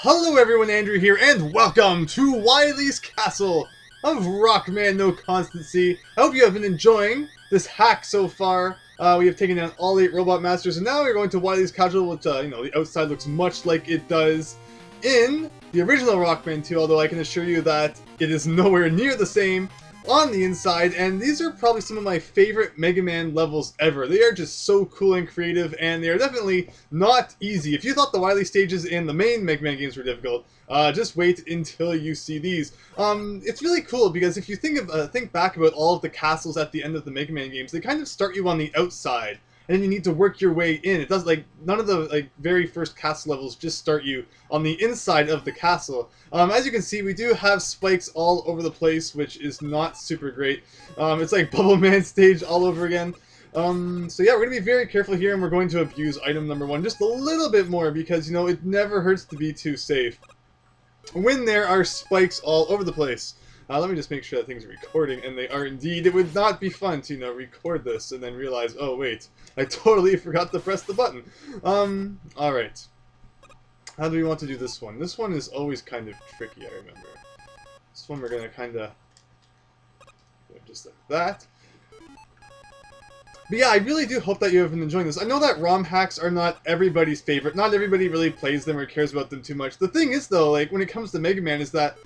Hello everyone, Andrew here, and welcome to Wily's Castle of Rockman, no Constancy. I hope you have been enjoying this hack so far. We have taken down all 8 robot masters, and now we're going to Wily's Castle, which, the outside looks much like it does in the original Rockman 2, although I can assure you that it is nowhere near the same on the inside, and these are probably some of my favorite Mega Man levels ever. They are just so cool and creative, and they are definitely not easy. If you thought the Wily stages in the main Mega Man games were difficult, just wait until you see these. It's really cool because if you think back about all of the castles at the end of the Mega Man games, they kind of start you on the outside, and then you need to work your way in. It does, none of the very first castle levels just start you on the inside of the castle. As you can see, we do have spikes all over the place, which is not super great. It's like Bubble Man stage all over again. So yeah, we're going to be very careful here, and we're going to abuse item number 1 just a little bit more because, it never hurts to be too safe when there are spikes all over the place. Let me just make sure that things are recording, and they are indeed. It would not be fun to, record this and then realize, oh wait, I totally forgot to press the button. Alright. How do we want to do this one? This one is always kind of tricky, I remember. This one we're going to kind of go just like that. But yeah, I really do hope that you have been enjoying this. I know that ROM hacks are not everybody's favorite. Not everybody really plays them or cares about them too much. The thing is, though, when it comes to Mega Man, is that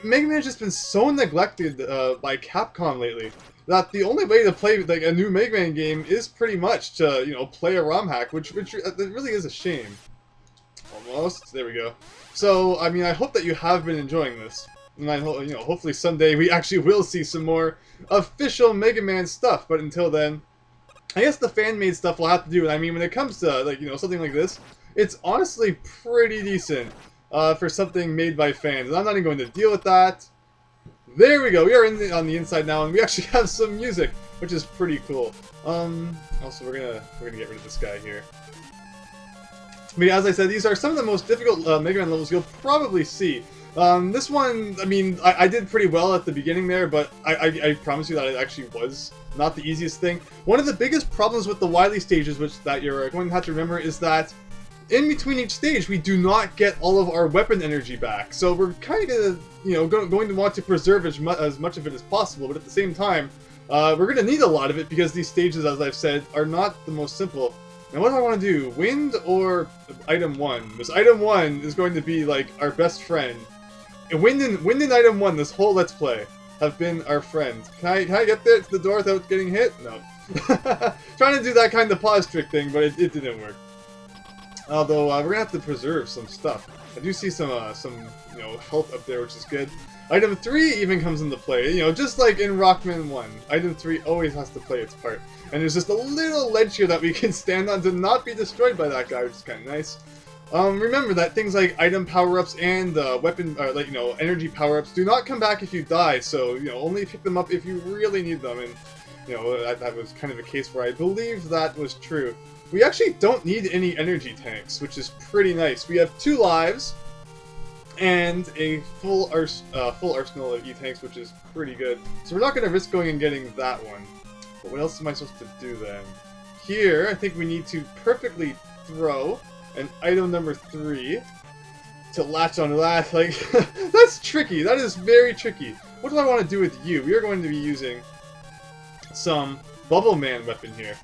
Mega Man has just been so neglected by Capcom lately that the only way to play a new Mega Man game is pretty much to play a ROM hack, which really is a shame. Almost. There we go. So I mean, I hope that you have been enjoying this, and I hope hopefully someday we actually will see some more official Mega Man stuff. But until then, I guess the fan-made stuff will have to do it. I mean, when it comes to something like this, it's honestly pretty decent. For something made by fans, and I'm not even going to deal with that. There we go. We are on the inside now, and we actually have some music, which is pretty cool. Also, we're gonna get rid of this guy here. I mean, as I said, these are some of the most difficult Mega Man levels you'll probably see. This one, I mean, I did pretty well at the beginning there, but I promise you that it actually was not the easiest thing. One of the biggest problems with the Wily stages, that you're going to have to remember, is that in between each stage, we do not get all of our weapon energy back. So we're kind of, going to want to preserve as much of it as possible, but at the same time, we're going to need a lot of it because these stages, as I've said, are not the most simple. Now, what do I want to do? Wind or item 1? Because item 1 is going to be, our best friend. And Wind and item 1, this whole Let's Play, have been our friends. Can I get there to the door without getting hit? No. Trying to do that kind of pause trick thing, but it didn't work. Although, we're going to have to preserve some stuff. I do see some health up there, which is good. Item 3 even comes into play. Just like in Rockman 1, item 3 always has to play its part. And there's just a little ledge here that we can stand on to not be destroyed by that guy, which is kind of nice. Remember that things like item power-ups and weapon, energy power-ups do not come back if you die, so, only pick them up if you really need them. And, that was kind of a case where I believe that was true. We actually don't need any energy tanks, which is pretty nice. We have 2 lives and a full arsenal of E-tanks, which is pretty good. So we're not going to risk going and getting that one. But what else am I supposed to do then? Here, I think we need to perfectly throw an item number 3 to latch onto that. That's tricky. That is very tricky. What do I want to do with you? We are going to be using some Bubble Man weapon here.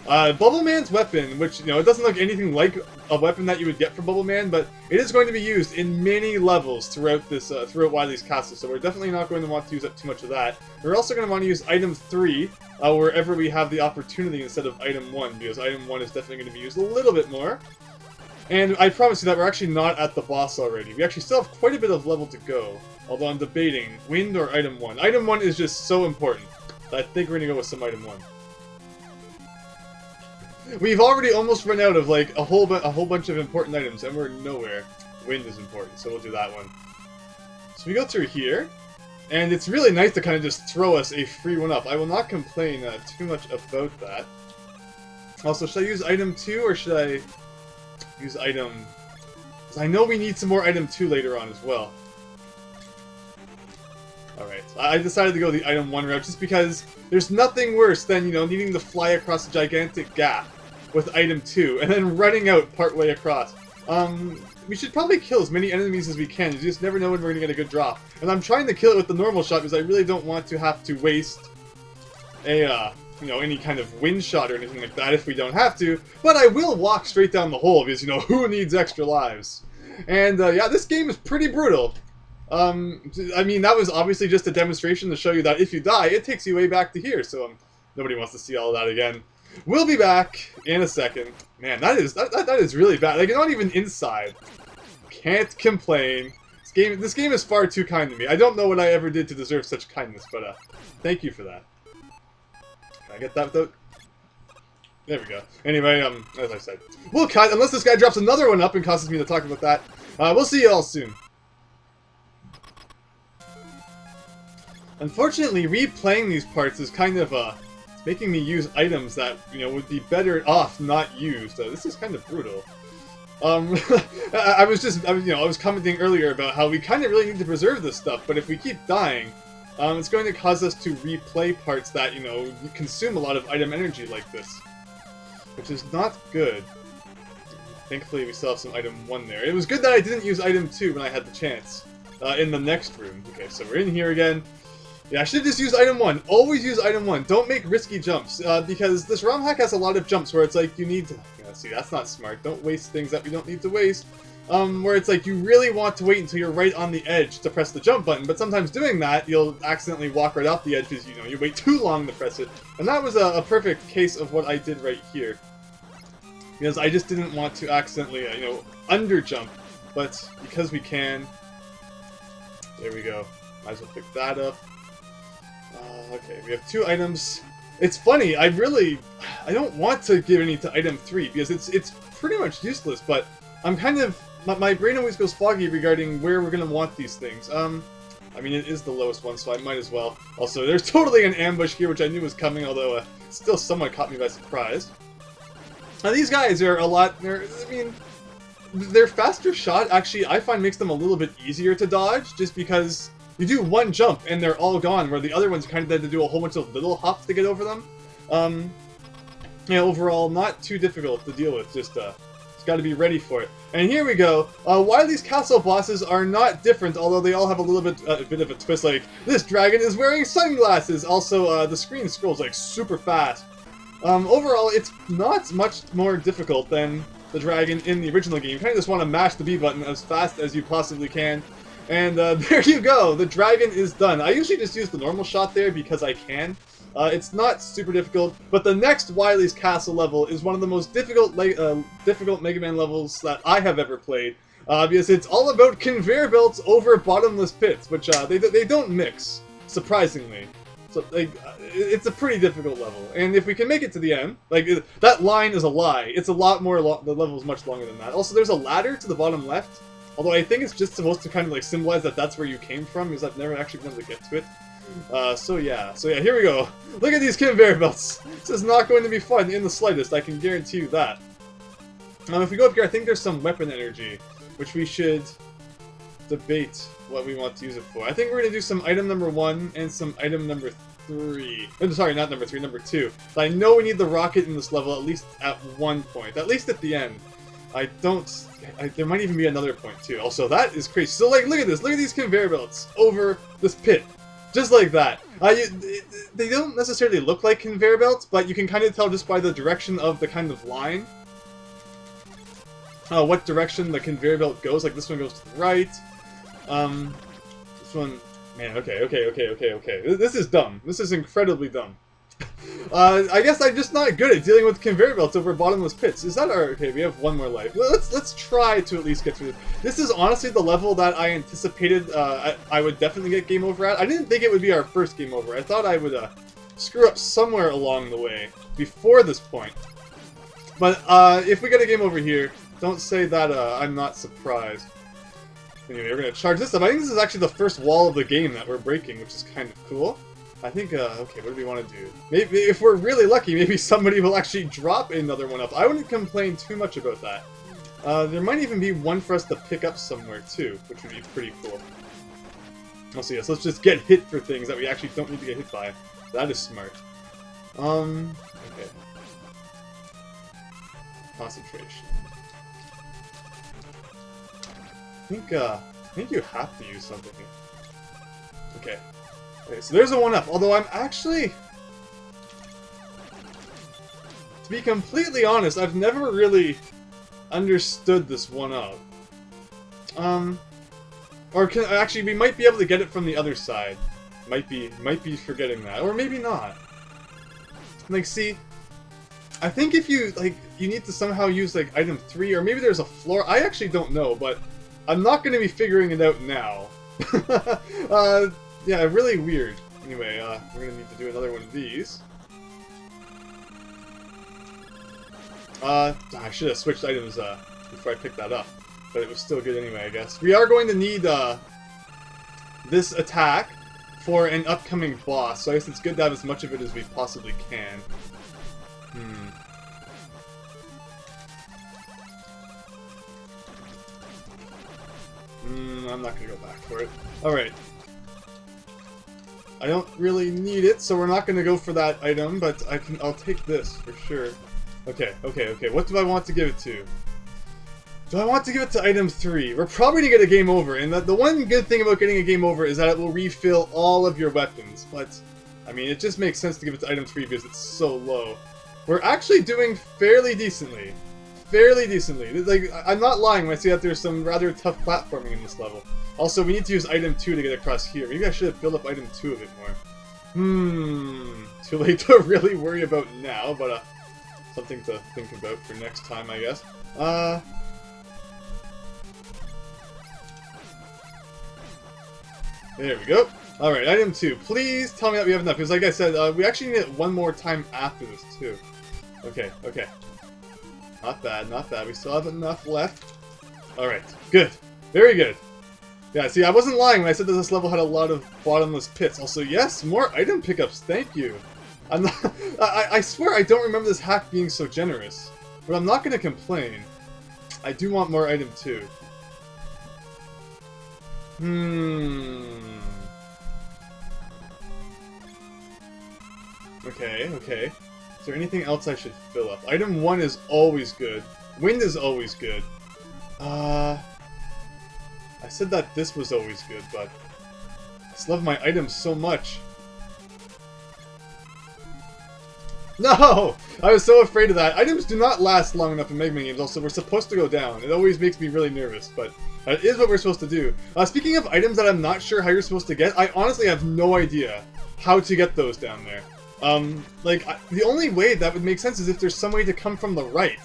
Bubble Man's weapon, which, it doesn't look anything like a weapon that you would get from Bubble Man, but it is going to be used in many levels throughout this, throughout Wily's Castle, so we're definitely not going to want to use up too much of that. We're also going to want to use item 3, wherever we have the opportunity instead of item 1, because item 1 is definitely going to be used a little bit more. And I promise you that we're actually not at the boss already. We actually still have quite a bit of level to go, although I'm debating Wind or item 1. Item 1 is just so important that I think we're going to go with some item 1. We've already almost run out of, a whole bunch of important items, and we're nowhere. Wind is important, so we'll do that one. So we go through here, and it's really nice to kind of just throw us a free one up. I will not complain too much about that. Also, should I use item 2, or should I use item... Because I know we need some more item 2 later on as well. Alright, I decided to go the item 1 route, just because there's nothing worse than, needing to fly across a gigantic gap with item 2, and then running out partway across. we should probably kill as many enemies as we can. You just never know when we're gonna get a good drop. And I'm trying to kill it with the normal shot because I really don't want to have to waste a, you know, any kind of wind shot or anything like that if we don't have to. But I will walk straight down the hole because, you know, who needs extra lives? And, yeah, this game is pretty brutal. I mean, that was obviously just a demonstration to show you that if you die, it takes you way back to here. So, nobody wants to see all of that again. We'll be back in a second. Man, that is really bad. Like, not even inside. Can't complain. This game is far too kind to me. I don't know what I ever did to deserve such kindness, but thank you for that. Can I get that though? There we go. Anyway, as I said, we'll cut unless this guy drops another one up and causes me to talk about that. We'll see you all soon. Unfortunately, replaying these parts is kind of making me use items that, you know, would be better off not used. This is kind of brutal. I was commenting earlier about how we kind of really need to preserve this stuff, but if we keep dying, it's going to cause us to replay parts that, you know, consume a lot of item energy like this, which is not good. Thankfully, we still have some item 1 there. It was good that I didn't use item 2 when I had the chance in the next room. Okay, so we're in here again. Yeah, I should just use item 1. Always use item 1. Don't make risky jumps, because this ROM hack has a lot of jumps where it's like you need to... Yeah, see, that's not smart. Don't waste things that we don't need to waste. Where it's like you really want to wait until you're right on the edge to press the jump button, but sometimes doing that, you'll accidentally walk right off the edge because, you know, you wait too long to press it. And that was a perfect case of what I did right here. Because I just didn't want to accidentally, you know, underjump. But because we can... There we go. Might as well pick that up. Okay, we have 2 items. It's funny, I don't want to give any to item 3 because it's pretty much useless, but I'm kind of... My brain always goes foggy regarding where we're going to want these things. I mean, it is the lowest one, so I might as well. Also, there's totally an ambush here, which I knew was coming, although still somewhat caught me by surprise. Now, these guys are a lot... I mean, their faster shot, actually, I find makes them a little bit easier to dodge, just because... You do one jump and they're all gone, where the other ones kind of had to do a whole bunch of little hops to get over them. Yeah, overall, not too difficult to deal with, just got to be ready for it. And here we go. Wily's castle bosses are not different, although they all have a bit of a twist, like, this dragon is wearing sunglasses! Also, the screen scrolls, like, super fast. Overall, it's not much more difficult than the dragon in the original game. You kind of just want to mash the B button as fast as you possibly can. And there you go, the dragon is done. I usually just use the normal shot there because I can. It's not super difficult, but the next Wily's Castle level is one of the most difficult Mega Man levels that I have ever played. Because it's all about conveyor belts over bottomless pits, which they don't mix, surprisingly. So like, it's a pretty difficult level, and if we can make it to the end, like, that line is a lie. It's a lot more, the level is much longer than that. Also, there's a ladder to the bottom left. Although I think it's just supposed to kind of like symbolize that that's where you came from, because I've never actually been able to get to it. So yeah, here we go. Look at these conveyor belts. This is not going to be fun in the slightest, I can guarantee you that. If we go up here, I think there's some weapon energy, which we should debate what we want to use it for. I think we're going to do some item number 1 and some item number 3. I'm sorry, not number 3, number 2. But I know we need the rocket in this level at least at one point, at least at the end. There might even be another point too. Also, that is crazy. So, like, look at this. Look at these conveyor belts over this pit. Just like that. They don't necessarily look like conveyor belts, but you can kind of tell just by the direction of the kind of line. What direction the conveyor belt goes. Like, this one goes to the right. This one... Man, okay. This is dumb. This is incredibly dumb. I guess I'm just not good at dealing with conveyor belts over bottomless pits. Is that our... Okay, we have one more life. Let's try to at least get through this. This is honestly the level that I anticipated I would definitely get game over at. I didn't think it would be our first game over. I thought I would screw up somewhere along the way before this point. But if we get a game over here, don't say that I'm not surprised. Anyway, we're going to charge this up. I think this is actually the first wall of the game that we're breaking, which is kind of cool. I think, okay, what do we want to do? Maybe, if we're really lucky, maybe somebody will actually drop another one up. I wouldn't complain too much about that. There might even be one for us to pick up somewhere, too, which would be pretty cool. Also, yes, let's just get hit for things that we actually don't need to get hit by. That is smart. Okay. Concentration. I think you have to use something here. Okay. Okay, so there's a 1-up. Although I'm actually... To be completely honest, I've never really understood this 1-up. Actually, we might be able to get it from the other side. Might be forgetting that. Or maybe not. Like, see... I think if you, like, you need to somehow use, like, item 3, or maybe there's a floor. I actually don't know, but I'm not going to be figuring it out now. Yeah, really weird. Anyway, we're going to need to do another one of these. I should have switched items, before I picked that up. But it was still good anyway, I guess. We are going to need, this attack for an upcoming boss, so I guess it's good to have as much of it as we possibly can. I'm not gonna go back for it. Alright. I don't really need it, so we're not gonna go for that item, but I'll take this for sure. Okay. What do I want to give it to? Do I want to give it to item 3? We're probably gonna get a game over, and the one good thing about getting a game over is that it will refill all of your weapons, but I mean, it just makes sense to give it to item 3 because it's so low. We're actually doing fairly decently. Like, I'm not lying when I say that there's some rather tough platforming in this level. Also, we need to use item 2 to get across here. Maybe I should have built up item 2 a bit more. Too late to really worry about now, but something to think about for next time, I guess. There we go. Alright, item 2. Please tell me that we have enough, because like I said, we actually need it one more time after this, too. Okay. Not bad. We still have enough left. Alright, good. Very good. Yeah, see, I wasn't lying when I said that this level had a lot of bottomless pits. Also, yes, more item pickups, thank you. I'm not, I swear I don't remember this hack being so generous. But I'm not going to complain. I do want more item 2. Okay. Is there anything else I should fill up? Item 1 is always good. Wind is always good. I said that this was always good, but I just love my items so much. No! I was so afraid of that. Items do not last long enough in Mega Man games. Also, we're supposed to go down. It always makes me really nervous, but that is what we're supposed to do. Speaking of items that I'm not sure how you're supposed to get, I honestly have no idea how to get those down there. The only way that would make sense is if there's some way to come from the right.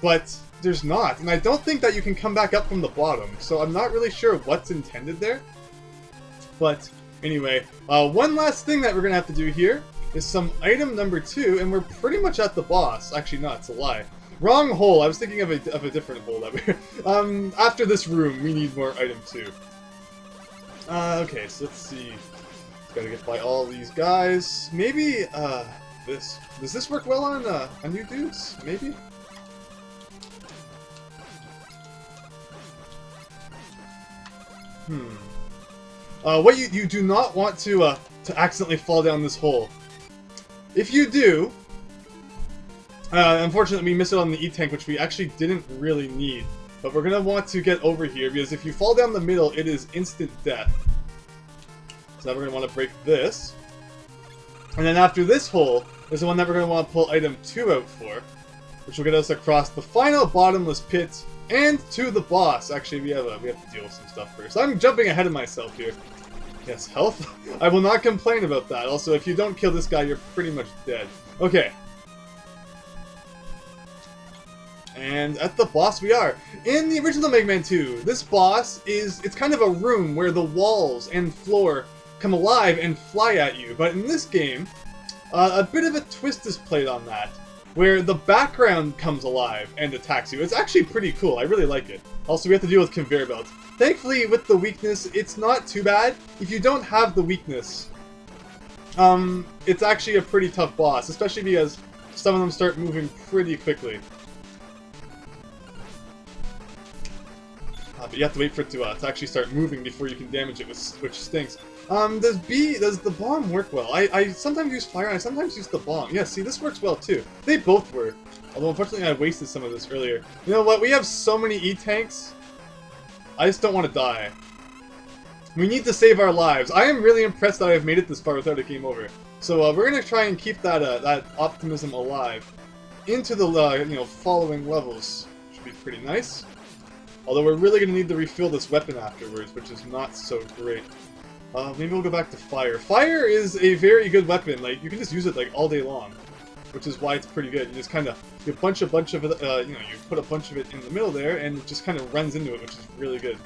But there's not, and I don't think that you can come back up from the bottom, so I'm not really sure what's intended there. But anyway, one last thing that we're gonna have to do here is some item number 2, and we're pretty much at the boss. Actually, no, it's a lie. Wrong hole. I was thinking of a different hole that we're... after this room, we need more item 2. Okay, so let's see. Gotta get by all these guys. Maybe, this. Does this work well on you dudes? Maybe? What you do not want to accidentally fall down this hole. If you do, unfortunately we missed it on the E-Tank, which we actually didn't really need. But we're gonna want to get over here, because if you fall down the middle, it is instant death. So now we're gonna want to break this. And then after this hole, is the one that we're gonna want to pull item 2 out for, which will get us across the final bottomless pit and to the boss. Actually, we have to deal with some stuff first. I'm jumping ahead of myself here. Yes, health. I will not complain about that. Also, if you don't kill this guy, you're pretty much dead. Okay. And at the boss we are. In the original Mega Man 2, this boss it's kind of a room where the walls and floor come alive and fly at you. But in this game, a bit of a twist is played on that, where the background comes alive and attacks you. It's actually pretty cool. I really like it. Also, we have to deal with conveyor belts. Thankfully, with the weakness, it's not too bad. If you don't have the weakness, it's actually a pretty tough boss, especially because some of them start moving pretty quickly. But you have to wait for it to actually start moving before you can damage it, which stinks. Does the bomb work well? I sometimes use fire and I sometimes use the bomb. Yeah, see, this works well too. They both work. Although, unfortunately, I wasted some of this earlier. You know what? We have so many E-Tanks I just don't want to die. We need to save our lives. I am really impressed that I've made it this far without a game over. So we're gonna try and keep that optimism alive into the following levels. Should be pretty nice. Although we're really gonna need to refill this weapon afterwards, which is not so great. Maybe we'll go back to fire. Fire is a very good weapon. Like you can just use it like all day long, which is why it's pretty good. You just kind of you punch a bunch of it. You put a bunch of it in the middle there, and it just kind of runs into it, which is really good.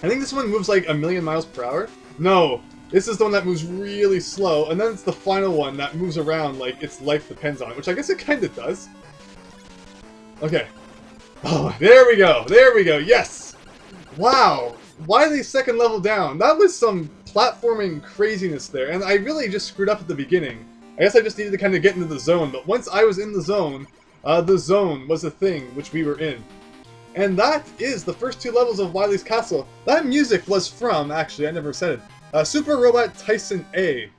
I think this one moves like 1,000,000 miles per hour. No, this is the one that moves really slow, and then it's the final one that moves around like its life depends on it, which I guess it kind of does. Okay. Oh, there we go. There we go. Yes. Wow. Wily's second level down. That was some platforming craziness there, and I really just screwed up at the beginning. I guess I just needed to kind of get into the zone, but once I was in the zone was a thing which we were in. And that is the first 2 levels of Wily's Castle. That music was from, actually, I never said it, Super Robot Tyson A.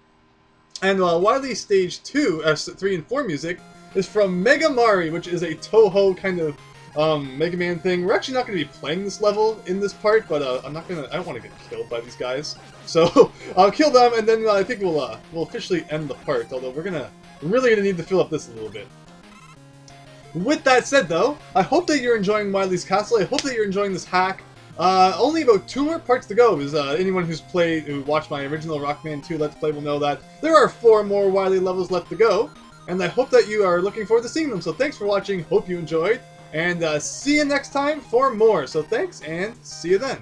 And Wily Stage 2, 3 and 4 music is from Mega Mari, which is a Toho kind of Mega Man thing. We're actually not going to be playing this level in this part, but I don't want to get killed by these guys. So I'll kill them, and then I think we'll officially end the part, although we're really going to need to fill up this a little bit. With that said, though, I hope that you're enjoying Wily's Castle. I hope that you're enjoying this hack. Only about 2 more parts to go, because anyone who watched my original Rockman 2 Let's Play will know that there are 4 more Wily levels left to go, and I hope that you are looking forward to seeing them. So thanks for watching, hope you enjoyed, and see you next time for more. So thanks, and see you then.